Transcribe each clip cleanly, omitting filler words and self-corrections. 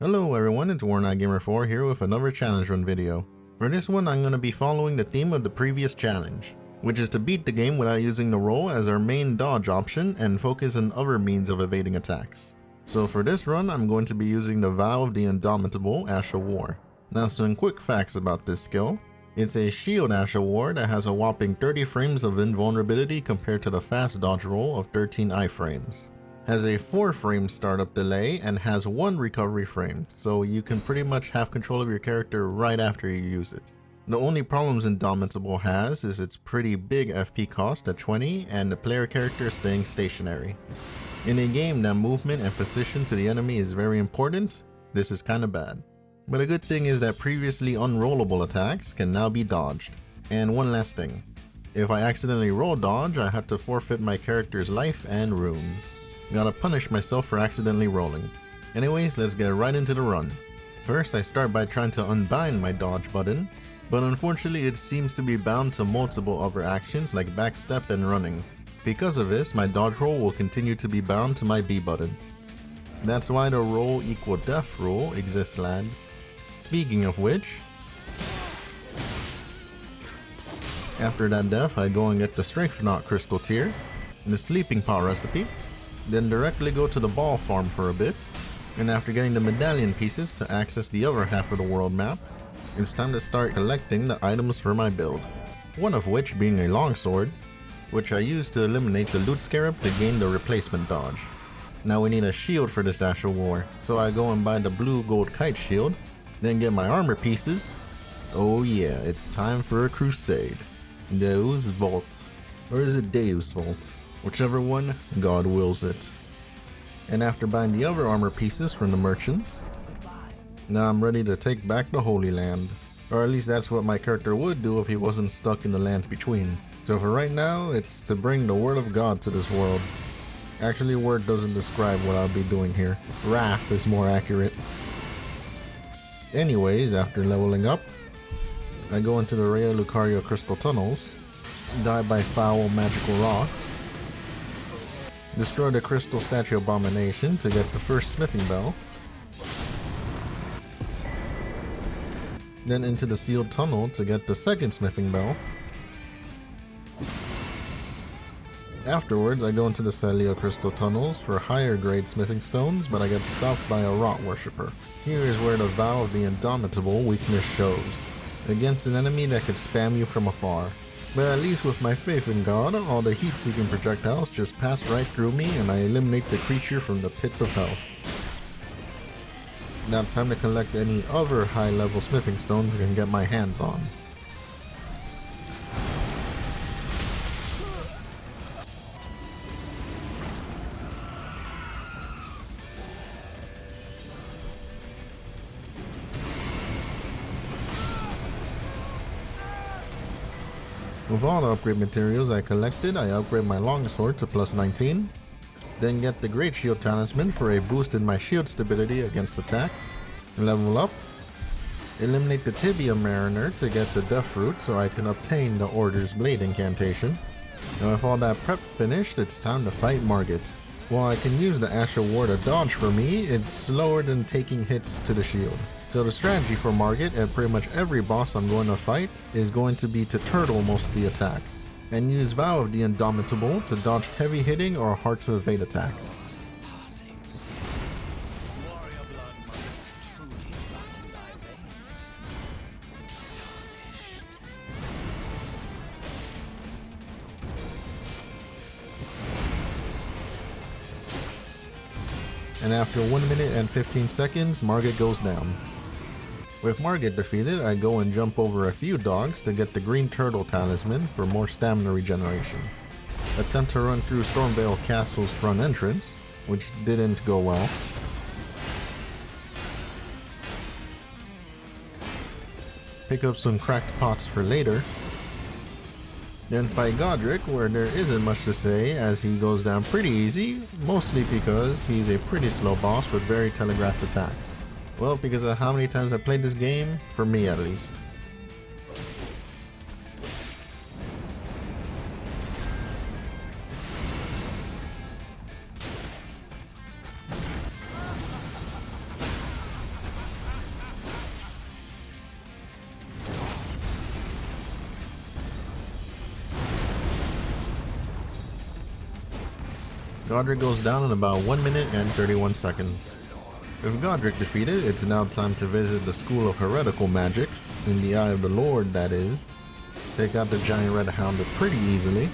Hello everyone, it's WarnightGamer4 here with another challenge run video. For this one I'm going to be following the theme of the previous challenge, which is to beat the game without using the roll as our main dodge option and focus on other means of evading attacks. So for this run I'm going to be using the Vow of the Indomitable Ash of War. Now some quick facts about this skill. It's a shield Ash of War that has a whopping 30 frames of invulnerability compared to the fast dodge roll of 13 iframes. Has a 4 frame startup delay and has 1 recovery frame, so you can pretty much have control of your character right after you use it. The only problems Indomitable has is its pretty big FP cost at 20 and the player character staying stationary. In a game that movement and position to the enemy is very important, this is kinda bad. But a good thing is that previously unrollable attacks can now be dodged. And one last thing, if I accidentally roll dodge, I have to forfeit my character's life and runes. Gotta punish myself for accidentally rolling. Anyways, let's get right into the run. First, I start by trying to unbind my dodge button, but unfortunately it seems to be bound to multiple other actions like backstep and running. Because of this, my dodge roll will continue to be bound to my B button. That's why the roll equal death rule exists, lads. Speaking of which, after that death I go and get the Strength Knot Crystal tier, the Sleeping Pot recipe, then directly go to the ball farm for a bit, and after getting the medallion pieces to access the other half of the world map, it's time to start collecting the items for my build. One of which being a longsword, which I use to eliminate the loot scarab to gain the replacement dodge. Now we need a shield for this Ash of War, so I go and buy the blue gold kite shield, then get my armor pieces. Oh yeah, it's time for a crusade. Deus Vult. Or is it Deus Vult? Whichever one, God wills it. And after buying the other armor pieces from the merchants, now I'm ready to take back the Holy Land. Or at least that's what my character would do if he wasn't stuck in the lands between. So for right now, it's to bring the word of God to this world. Actually, word doesn't describe what I'll be doing here. Wrath is more accurate. Anyways, after leveling up, I go into the Rhea Lucaria crystal tunnels, die by foul magical rocks, destroy the crystal statue abomination to get the first smithing bell, then into the sealed tunnel to get the second smithing bell. Afterwards I go into the Celia crystal tunnels for higher grade smithing stones, but I get stopped by a rot worshipper. Here is where the Vow of the Indomitable weakness shows, against an enemy that could spam you from afar. But at least with my faith in God, all the heat-seeking projectiles just pass right through me and I eliminate the creature from the pits of hell. Now it's time to collect any other high-level smithing stones I can get my hands on. With all the upgrade materials I collected, I upgrade my longsword to plus 19, then get the Great Shield Talisman for a boost in my shield stability against attacks, level up, eliminate the Tibia Mariner to get the Death Root so I can obtain the Order's Blade incantation. Now with all that prep finished, it's time to fight Margit. While I can use the Ash of War to dodge for me, it's slower than taking hits to the shield. So the strategy for Margit and pretty much every boss I'm going to fight is going to be to turtle most of the attacks, and use Vow of the Indomitable to dodge heavy hitting or hard to evade attacks. And after 1 minute and 15 seconds, Margit goes down. With Margit defeated, I go and jump over a few dogs to get the Green Turtle Talisman for more stamina regeneration. Attempt to run through Stormvale Castle's front entrance, which didn't go well. Pick up some cracked pots for later. Then fight Godrick, where there isn't much to say as he goes down pretty easy, mostly because he's a pretty slow boss with very telegraphed attacks. Well, because of how many times I played this game, for me at least. Godrick goes down in about 1 minute and 31 seconds. With Godrick defeated, it's now time to visit the School of Heretical Magics, in the Eye of the Lord that is. Take out the giant red hound pretty easily.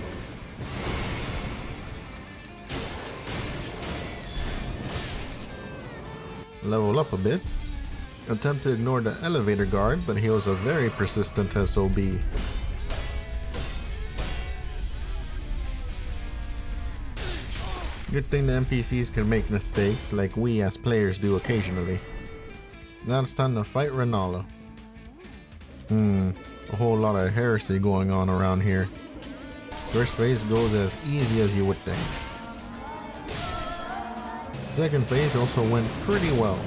Level up a bit. Attempt to ignore the elevator guard, but he was a very persistent SOB. Good thing the NPCs can make mistakes like we as players do occasionally. Now it's time to fight Rennala. A whole lot of heresy going on around here. First phase goes as easy as you would think. Second phase also went pretty well,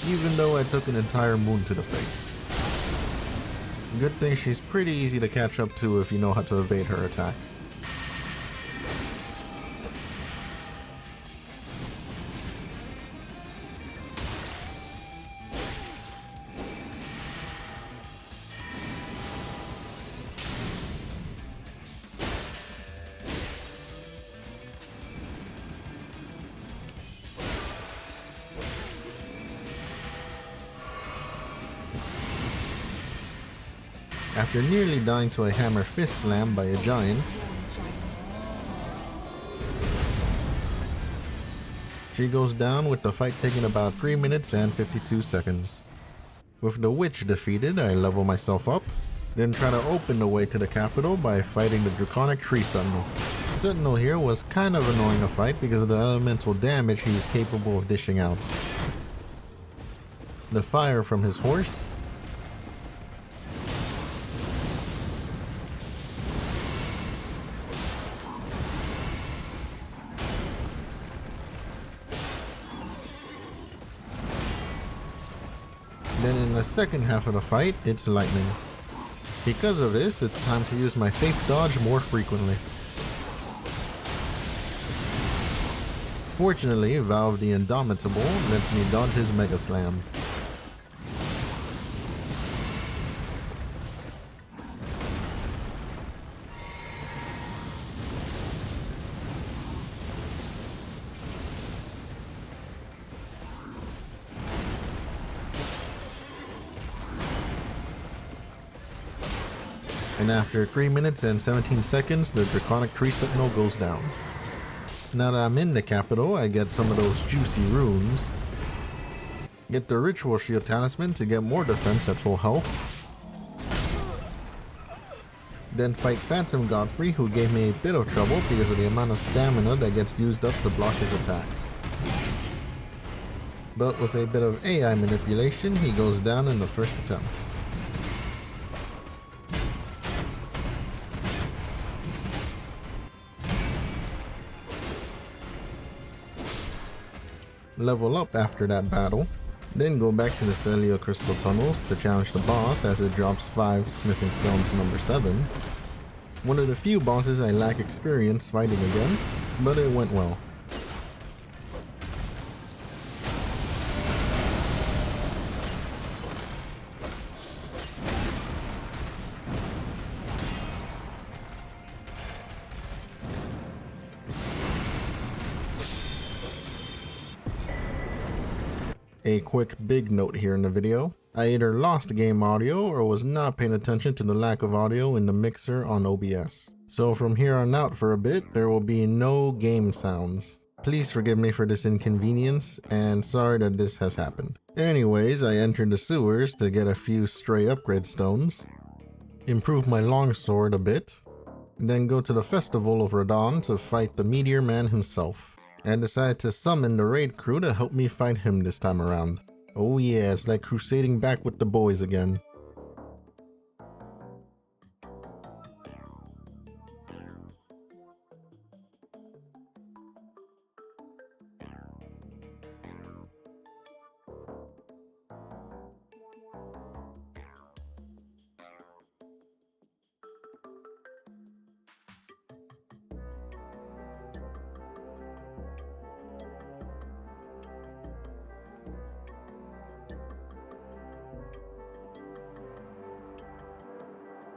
even though I took an entire moon to the face. Good thing she's pretty easy to catch up to if you know how to evade her attacks. After nearly dying to a hammer fist slam by a giant, she goes down with the fight taking about 3 minutes and 52 seconds. With the witch defeated, I level myself up, then try to open the way to the capital by fighting the Draconic tree Sentinal. Sentinel here was kind of annoying to fight because of the elemental damage he is capable of dishing out. The fire from his horse, then in the second half of the fight, it's lightning. Because of this, it's time to use my faith dodge more frequently. Fortunately, Valve the Indomitable lets me dodge his Mega Slam. And after 3 minutes and 17 seconds, the Draconic Tree Sentinel goes down. Now that I'm in the capital, I get some of those juicy runes. Get the Ritual Shield Talisman to get more defense at full health. Then fight Phantom Godfrey, who gave me a bit of trouble because of the amount of stamina that gets used up to block his attacks. But with a bit of AI manipulation, he goes down in the first attempt. Level up after that battle, then go back to the Celio Crystal Tunnels to challenge the boss as it drops 5 Smithing Stones number 7. One of the few bosses I lack experience fighting against, but it went well. A quick big note here in the video. I either lost game audio or was not paying attention to the lack of audio in the mixer on OBS. So from here on out for a bit, there will be no game sounds. Please forgive me for this inconvenience, and sorry that this has happened. Anyways, I entered the sewers to get a few stray upgrade stones, improve my longsword a bit, then go to the Festival of Radahn to fight the Meteor Man himself. And decided to summon the raid crew to help me fight him this time around. Oh yeah, it's like crusading back with the boys again.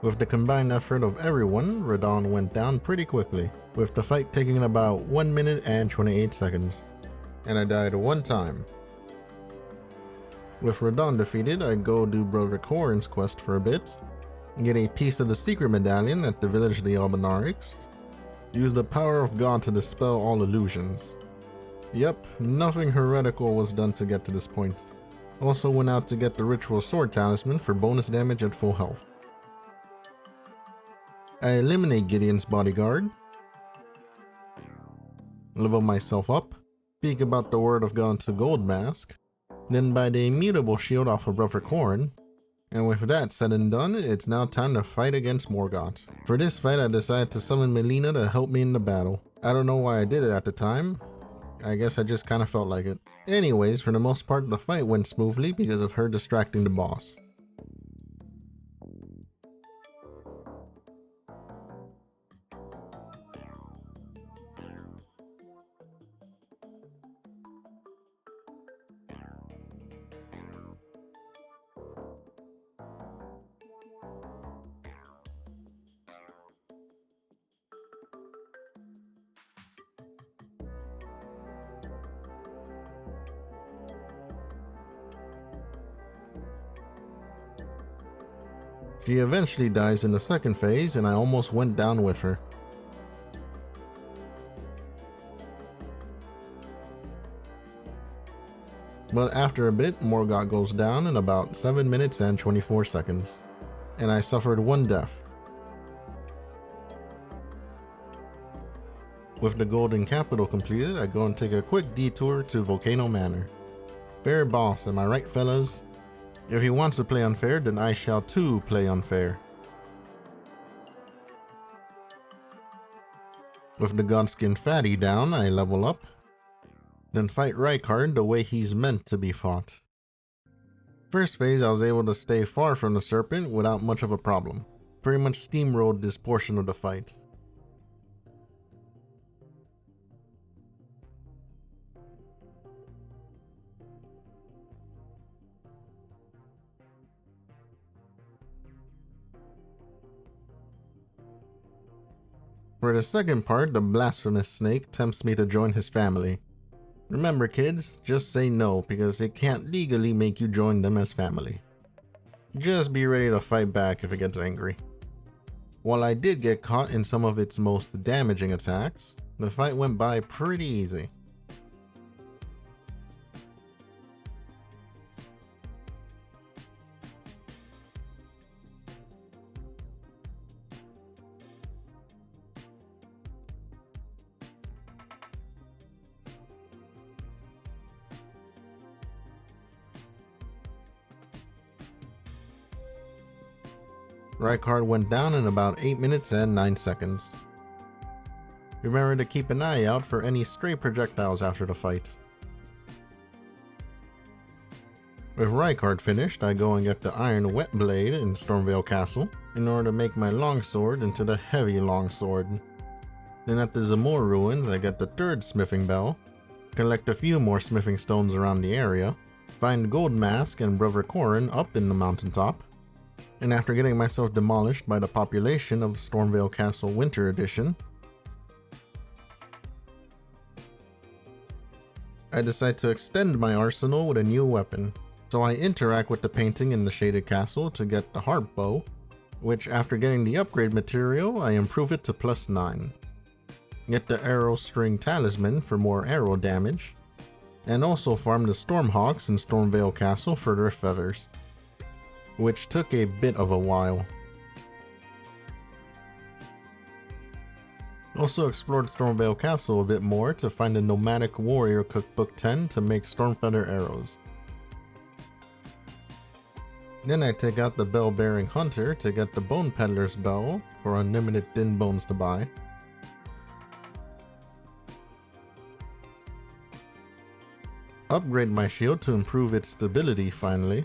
With the combined effort of everyone, Radahn went down pretty quickly. with the fight taking about 1 minute and 28 seconds. And I died one time. With Radahn defeated, I go do Brother Corrin's quest for a bit, get a piece of the secret medallion at the village of the Albinarix, use the power of God to dispel all illusions. Yep, nothing heretical was done to get to this point. Also went out to get the ritual sword talisman for bonus damage at full health. I eliminate Gideon's bodyguard, level myself up, speak about the word of God to Goldmask, then buy the immutable shield off of Brother Corrin, and with that said and done, it's now time to fight against Morgott. For this fight I decided to summon Malenia to help me in the battle. I don't know why I did it at the time, I guess I just kinda felt like it. Anyways, for the most part the fight went smoothly because of her distracting the boss. She eventually dies in the second phase and I almost went down with her. But after a bit, Morgott goes down in about 7 minutes and 24 seconds, and I suffered one death. With the Golden Capital completed, I go and take a quick detour to Volcano Manor. Fair boss, am I right fellas? If he wants to play unfair, then I shall too play unfair. With the Godskin fatty down, I level up, then fight Rykard the way he's meant to be fought. First phase I was able to stay far from the serpent without much of a problem. Pretty much steamrolled this portion of the fight. For the second part, the blasphemous snake tempts me to join his family. Remember kids, just say no because it can't legally make you join them as family. Just be ready to fight back if it gets angry. While I did get caught in some of its most damaging attacks, the fight went by pretty easy. Rykard went down in about 8 minutes and 9 seconds. Remember to keep an eye out for any stray projectiles after the fight. With Rykard finished, I go and get the Iron Wet Blade in Stormveil Castle in order to make my longsword into the heavy longsword. Then at the Zamor ruins I get the third smithing bell, collect a few more smithing stones around the area, find Goldmask and Brother Corrin up in the mountaintop, and after getting myself demolished by the population of Stormveil Castle Winter Edition, I decide to extend my arsenal with a new weapon. So I interact with the painting in the Shaded Castle to get the harp bow, which after getting the upgrade material, I improve it to +9. Get the arrow string talisman for more arrow damage, and also farm the Stormhawks in Stormveil Castle for their feathers, which took a bit of a while. Also explored Stormveil Castle a bit more to find the Nomadic Warrior Cookbook 10 to make Stormfeather arrows. Then I take out the Bell-Bearing Hunter to get the Bone Peddler's Bell for unlimited thin bones to buy. Upgrade my shield to improve its stability finally.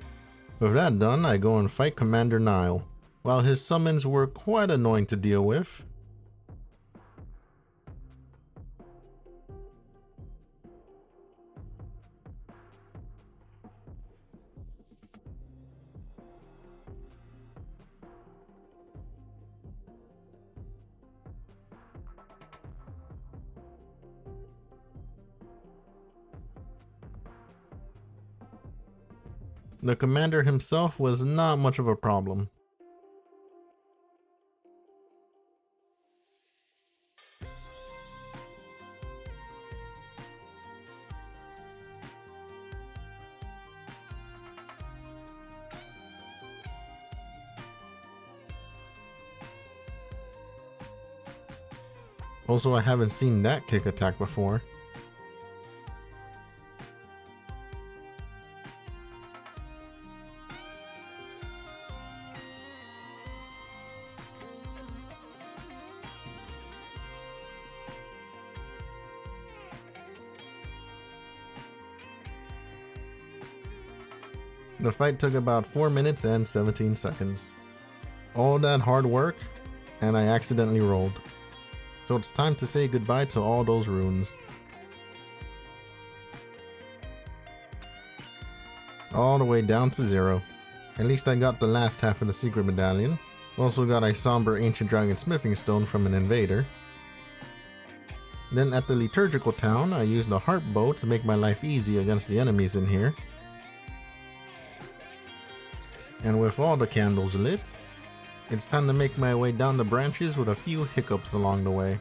With that done, I go and fight Commander Niall. While his summons were quite annoying to deal with, The commander himself was not much of a problem. Also, I haven't seen that kick attack before. The fight took about 4 minutes and 17 seconds. All that hard work, and I accidentally rolled. So it's time to say goodbye to all those runes. All the way down to 0. At least I got the last half of the secret medallion. Also got a somber ancient dragon smithing stone from an invader. Then at the liturgical town, I used the harp bow to make my life easy against the enemies in here. And with all the candles lit, it's time to make my way down the branches with a few hiccups along the way.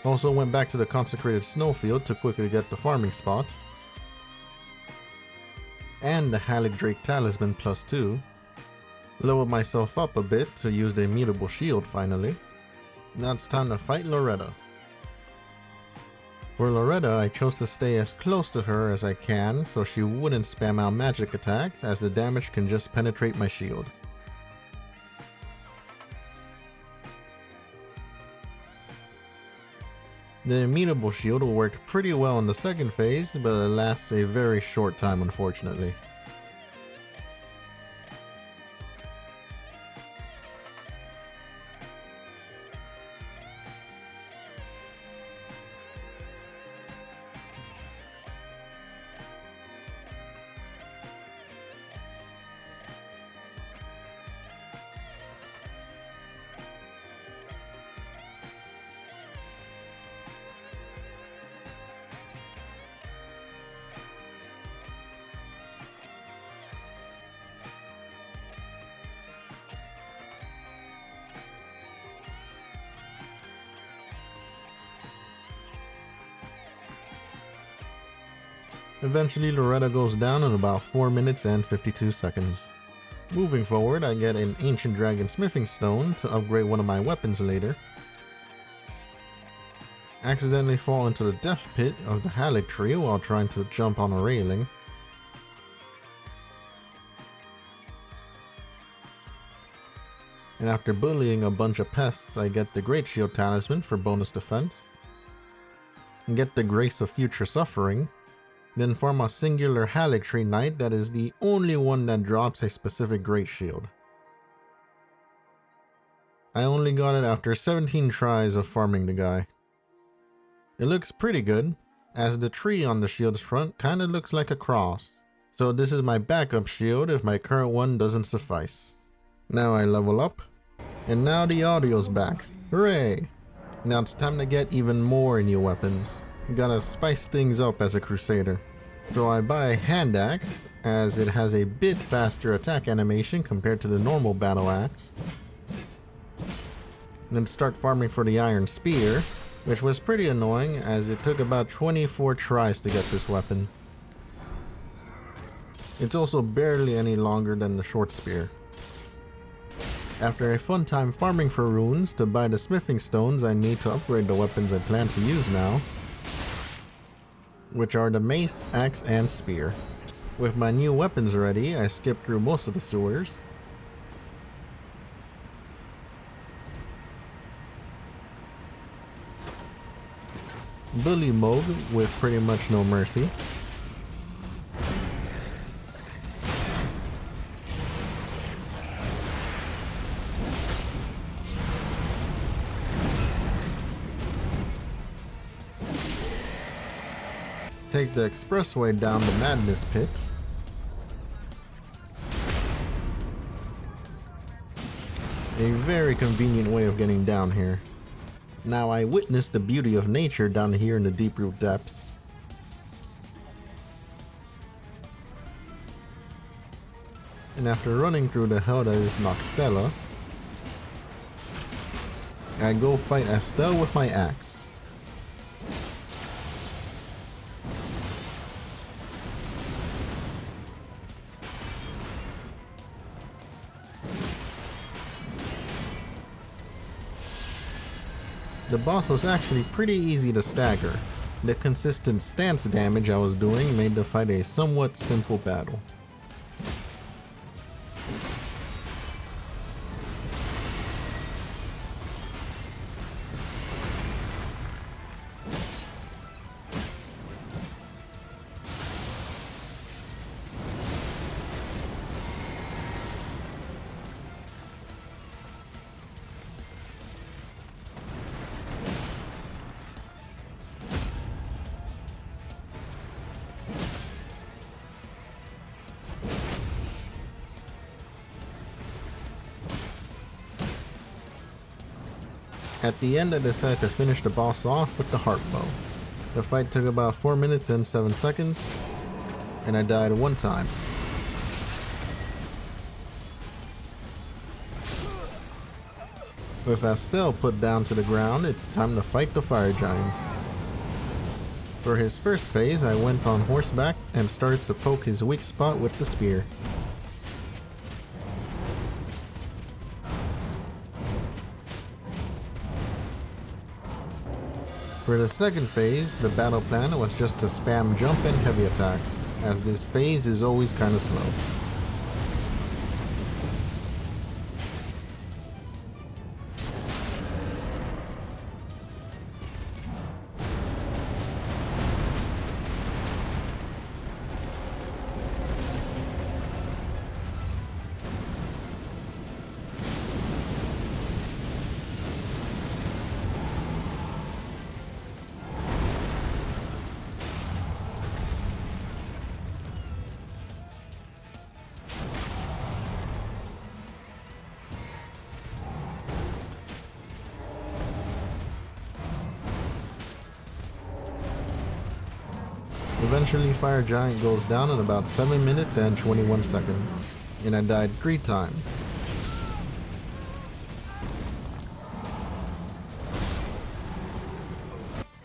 Also went back to the consecrated snowfield to quickly get the farming spot. And the Haligtree talisman +2. Lowered myself up a bit to use the immutable shield finally. Now it's time to fight Loretta. For Loretta, I chose to stay as close to her as I can so she wouldn't spam out magic attacks, as the damage can just penetrate my shield. The immutable shield worked pretty well in the second phase, but it lasts a very short time unfortunately. Eventually Loretta goes down in about 4 minutes and 52 seconds. Moving forward, I get an ancient dragon smithing stone to upgrade one of my weapons later. Accidentally fall into the death pit of the Haligtree while trying to jump on a railing. And after bullying a bunch of pests, I get the Great Shield Talisman for bonus defense. And get the Grace of Future Suffering. Then form a singular Haligtree Knight that is the only one that drops a specific Great Shield. I only got it after 17 tries of farming the guy. It looks pretty good, as the tree on the shield's front kinda looks like a cross. So this is my backup shield if my current one doesn't suffice. Now I level up, and now the audio's back. Hooray! Now it's time to get even more new weapons. Gotta spice things up as a crusader. So I buy a hand axe, as it has a bit faster attack animation compared to the normal battle axe. Then start farming for the iron spear, which was pretty annoying as it took about 24 tries to get this weapon. It's also barely any longer than the short spear. After a fun time farming for runes to buy the smithing stones I need to upgrade the weapons I plan to use now, which are the mace, axe, and spear. With my new weapons ready, I skipped through most of the sewers. Bully mode with pretty much no mercy. Take the expressway down the madness pit. A very convenient way of getting down here. Now I witnessed the beauty of nature down here in the deep root depths. And after running through the hell that is Noxtella, I go fight Astel with my axe. The boss was actually pretty easy to stagger. The consistent stance damage I was doing made the fight a somewhat simple battle. At the end, I decided to finish the boss off with the heart bow. The fight took about 4 minutes and 7 seconds, and I died one time. With Astel put down to the ground, it's time to fight the fire giant. For his first phase, I went on horseback and started to poke his weak spot with the spear. For the second phase, the battle plan was just to spam jump and heavy attacks, as this phase is always kinda slow. Eventually, Fire Giant goes down in about 7 minutes and 21 seconds, and I died 3 times.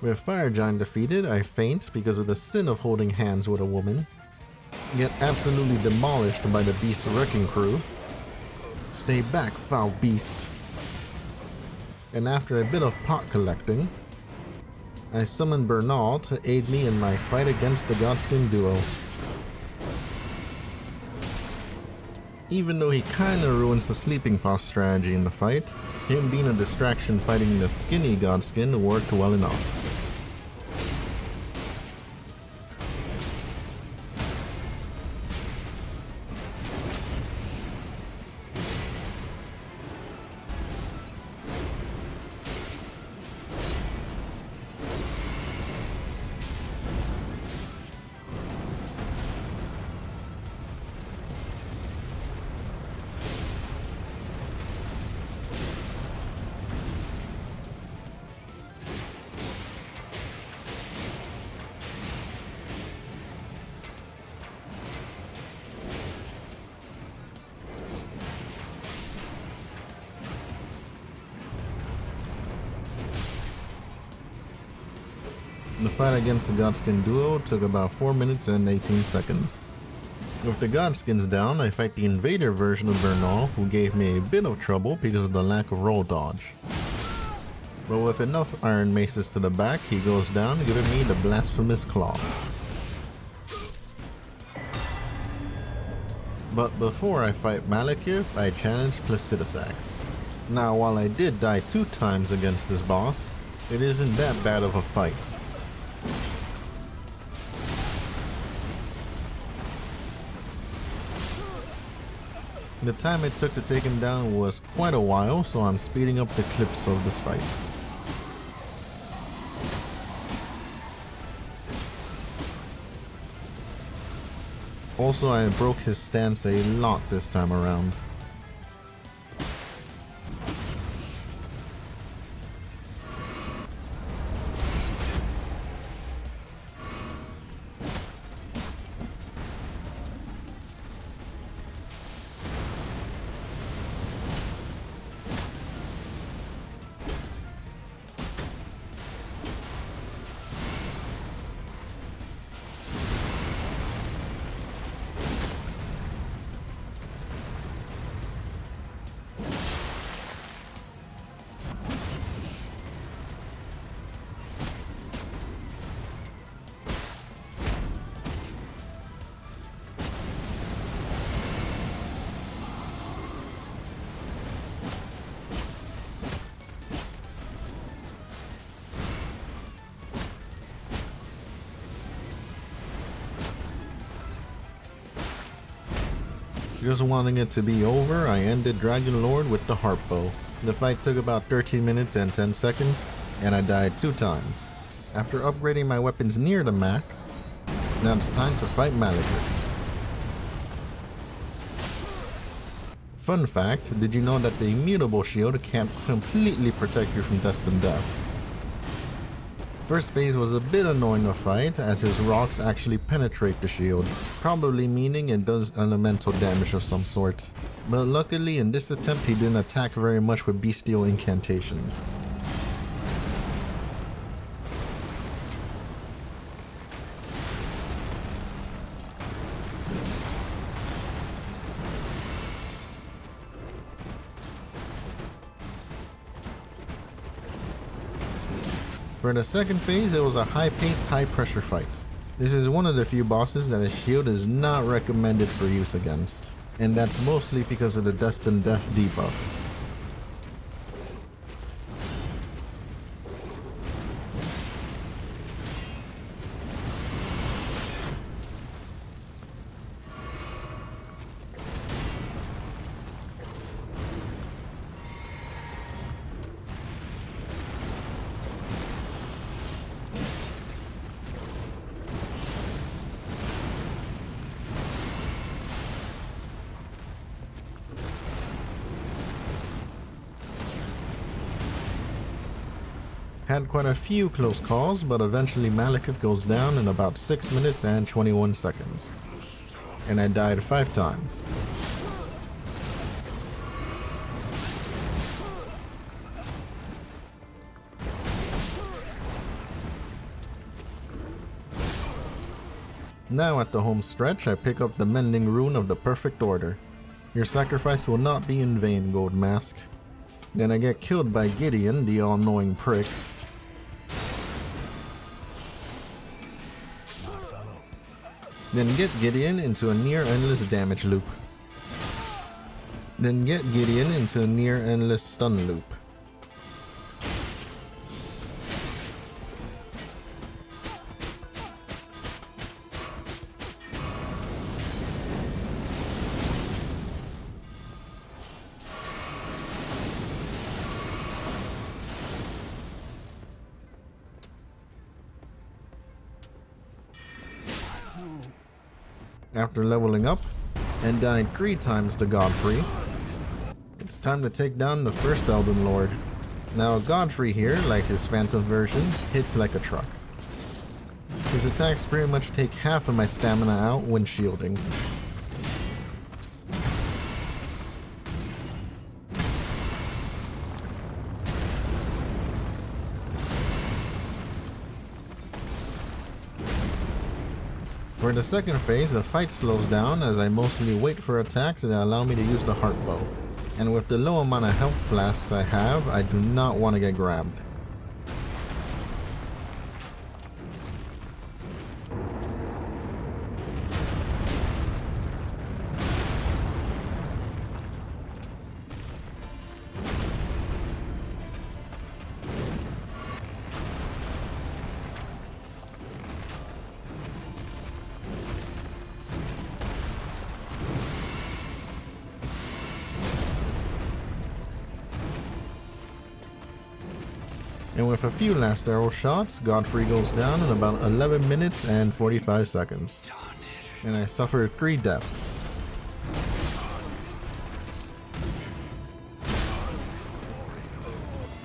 With Fire Giant defeated, I faint because of the sin of holding hands with a woman, get absolutely demolished by the Beast Wrecking Crew. Stay back, foul beast. And after a bit of pot collecting, I summoned Bernal to aid me in my fight against the Godskin duo. Even though he kinda ruins the sleeping pot strategy in the fight, him being a distraction fighting the skinny Godskin worked well enough. The fight against the Godskin duo took about 4 minutes and 18 seconds. With the Godskins down, I fight the Invader version of Bernal, who gave me a bit of trouble because of the lack of roll dodge. But with enough Iron Maces to the back, he goes down, giving me the Blasphemous Claw. But before I fight Maliketh, I challenge Placidusax. Now, while I did die 2 times against this boss, it isn't that bad of a fight. The time it took to take him down was quite a while, so I'm speeding up the clips of this fight. Also, I broke his stance a lot this time around. Just wanting it to be over, I ended Dragonlord with the harp bow. The fight took about 13 minutes and 10 seconds, and I died 2 times. After upgrading my weapons near the max, now it's time to fight Maliketh. Fun fact, did you know that the Immutable shield can't completely protect you from destined death? First phase was a bit annoying to fight, as his rocks actually penetrate the shield, probably meaning it does elemental damage of some sort. But luckily in this attempt he didn't attack very much with bestial incantations. For the second phase, it was a high-paced, high-pressure fight. This is one of the few bosses that his shield is not recommended for use against, and that's mostly because of the Destined Death debuff. Had quite a few close calls, but eventually Maliketh goes down in about 6 minutes and 21 seconds. And I died 5 times. Now at the home stretch, I pick up the Mending Rune of the Perfect Order. Your sacrifice will not be in vain, Gold Mask. Then I get killed by Gideon, the all-knowing prick. Then get Gideon into a near endless damage loop. Then get Gideon into a near endless stun loop. After leveling up and dying 3 times to Godfrey, it's time to take down the first Elden Lord. Now Godfrey here, like his Phantom version, hits like a truck. His attacks pretty much take half of my stamina out when shielding. For the second phase, the fight slows down as I mostly wait for attacks that allow me to use the heart bow. And with the low amount of health flasks I have, I do not want to get grabbed. And with a few last arrow shots, Godfrey goes down in about 11 minutes and 45 seconds. And I suffered 3 deaths.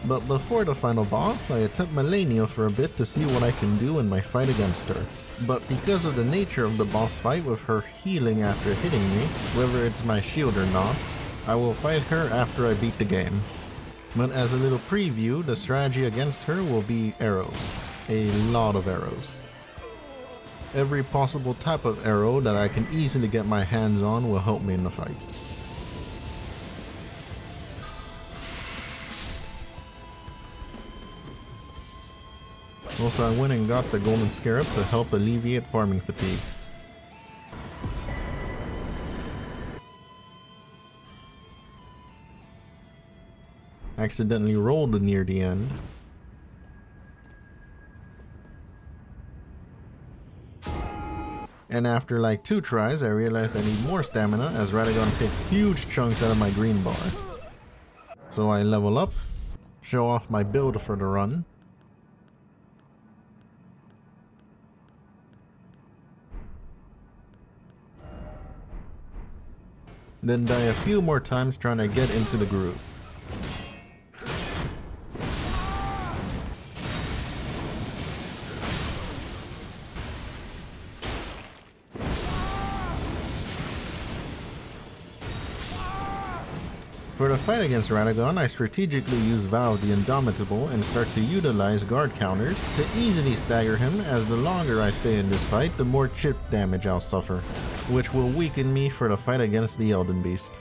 But before the final boss, I attempt Malenia for a bit to see what I can do in my fight against her. But because of the nature of the boss fight with her healing after hitting me, whether it's my shield or not, I will fight her after I beat the game. But as a little preview, the strategy against her will be arrows. A lot of arrows. Every possible type of arrow that I can easily get my hands on will help me in the fight. Also, I went and got the golden scarab to help alleviate farming fatigue. Accidentally rolled near the end. And after like 2 tries, I realized I need more stamina as Radahn takes huge chunks out of my green bar. So I level up, show off my build for the run. Then die a few more times trying to get into the groove. For the fight against Radahn, I strategically use Vow the Indomitable and start to utilize guard counters to easily stagger him, as the longer I stay in this fight, the more chip damage I'll suffer, which will weaken me for the fight against the Elden Beast.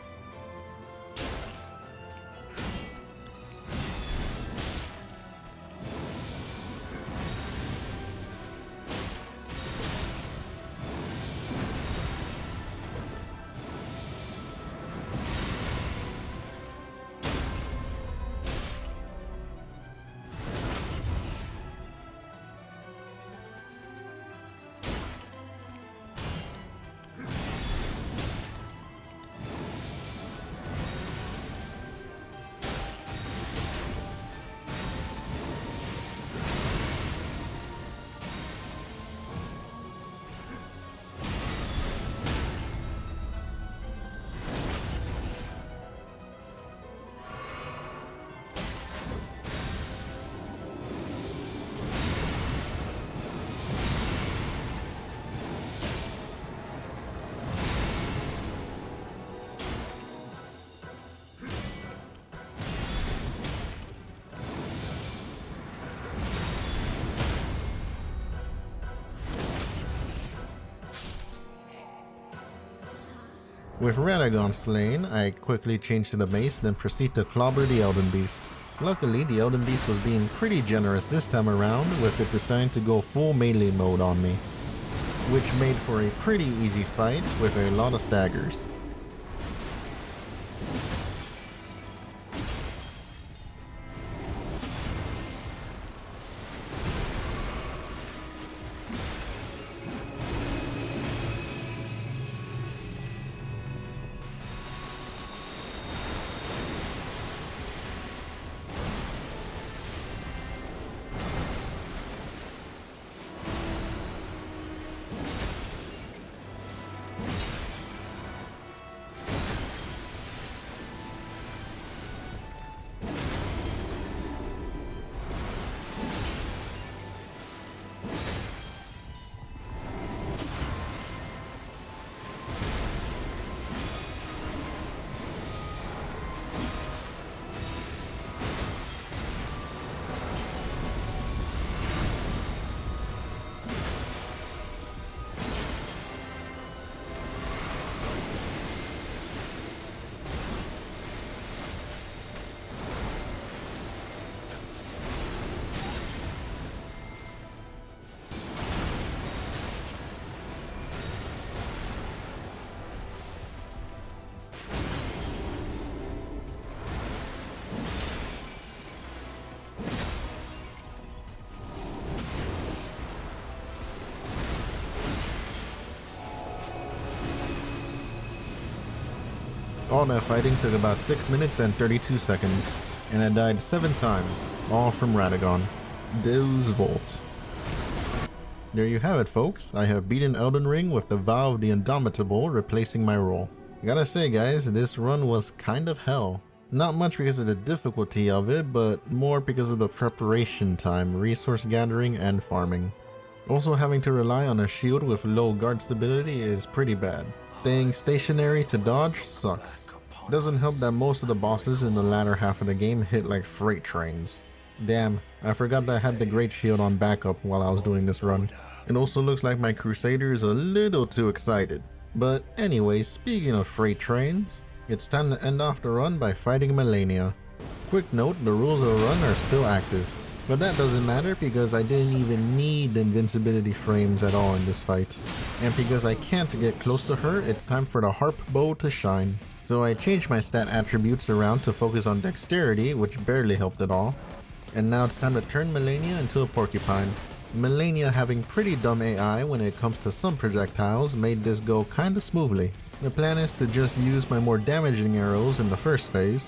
With Radahn slain, I quickly change to the base, then proceed to clobber the Elden Beast. Luckily, the Elden Beast was being pretty generous this time around, with it deciding to go full melee mode on me, which made for a pretty easy fight with a lot of staggers. All that fighting took about 6 minutes and 32 seconds, and I died 7 times, all from Radahn. Those volts. There you have it, folks. I have beaten Elden Ring with the Vow of the Indomitable replacing my role. Gotta say guys, this run was kind of hell. Not much because of the difficulty of it, but more because of the preparation time, resource gathering, and farming. Also, having to rely on a shield with low guard stability is pretty bad. Staying stationary to dodge sucks. Doesn't help that most of the bosses in the latter half of the game hit like freight trains. Damn, I forgot that I had the Great Shield on backup while I was doing this run. It also looks like my Crusader is a little too excited. But anyway, speaking of freight trains, it's time to end off the run by fighting Malenia. Quick note, the rules of the run are still active. But that doesn't matter because I didn't even need the invincibility frames at all in this fight. And because I can't get close to her, it's time for the harp bow to shine. So I changed my stat attributes around to focus on dexterity, which barely helped at all. And now it's time to turn Malenia into a porcupine. Malenia having pretty dumb AI when it comes to some projectiles made this go kinda smoothly. The plan is to just use my more damaging arrows in the first phase.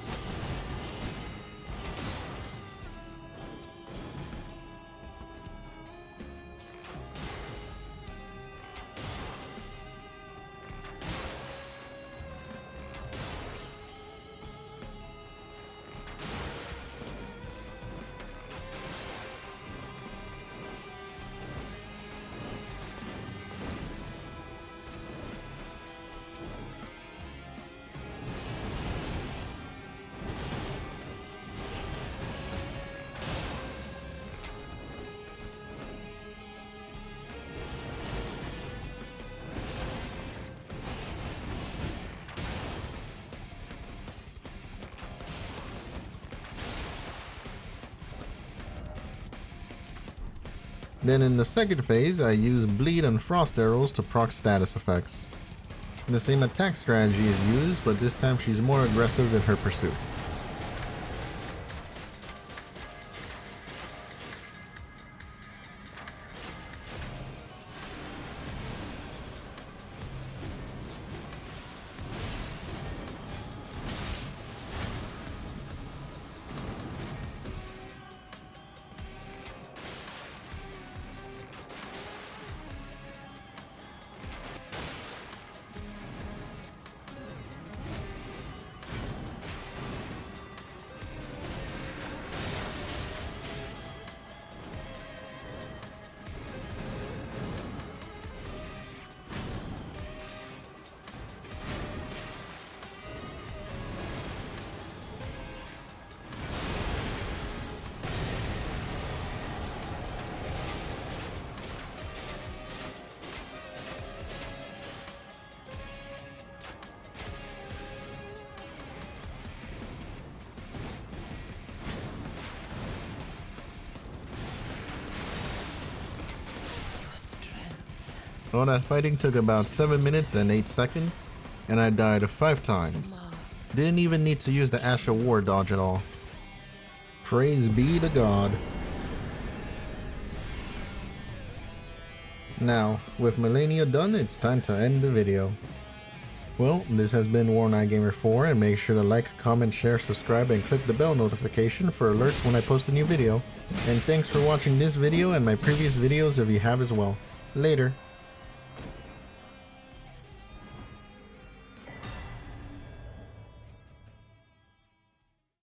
Then in the second phase, I use bleed and frost arrows to proc status effects. The same attack strategy is used, but this time she's more aggressive in her pursuit. All that fighting took about 7 minutes and 8 seconds, and I died 5 times. Didn't even need to use the Ash of War dodge at all. Praise be to God. Now, with Malenia done, it's time to end the video. Well, this has been Worn Eye Gamer 4, and make sure to like, comment, share, subscribe, and click the bell notification for alerts when I post a new video. And thanks for watching this video and my previous videos if you have as well. Later.